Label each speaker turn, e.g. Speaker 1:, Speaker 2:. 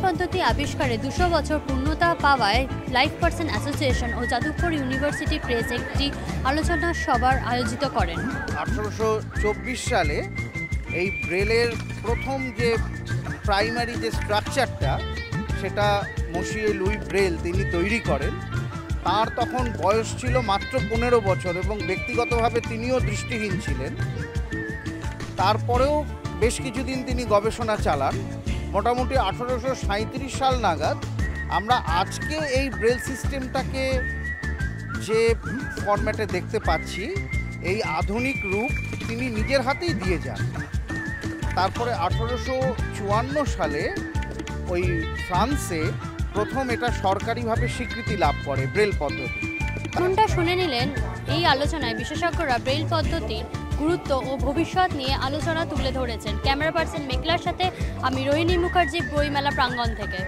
Speaker 1: পদ্ধতি আবিষ্কারে 200 বছর পূর্ণতা পাওয়ায় লাইফ পার্সন অ্যাসোসিয়েশন ও যাদবপুর ইউনিভার্সিটি প্রেস একটি আলোচনা সভার আয়োজিত করেন।
Speaker 2: 1824 সালে এই ব্রেলের প্রথম যে প্রাইমারি যে স্ট্রাকচারটা সেটা মসিয়ে লুই ব্রেল তিনি তৈরি করেন। তার তখন বয়স ছিল মাত্র 15 বছর এবং ব্যক্তিগতভাবে তিনিও দৃষ্টিহীন ছিলেন। তারপরেও বেশ কিছুদিন তিনি গবেষণা চালান। মোটামুটি 1837 সাল নাগাদ আমরা আজকে এই ব্রেল সিস্টেমটাকে যে ফরম্যাটে দেখতে পাচ্ছি এই আধুনিক রূপ তিনি নিজের হাতেই দিয়ে যান। তারপরে 1854 সালে ওই ফ্রান্সে প্রথম এটা সরকারিভাবে স্বীকৃতি লাভ করে ব্রেল পদ্ধতি।
Speaker 1: এমনটা শুনে নিলেন এই আলোচনায় বিশেষজ্ঞরা ব্রেল পদ্ধতির গুরুত্ব ও ভবিষ্যৎ নিয়ে আলোচনা তুলে ধরেছেন। ক্যামেরা পার্সন মেঘলার সাথে আমি রোহিণী মুখার্জি, বইমেলা প্রাঙ্গণ থেকে।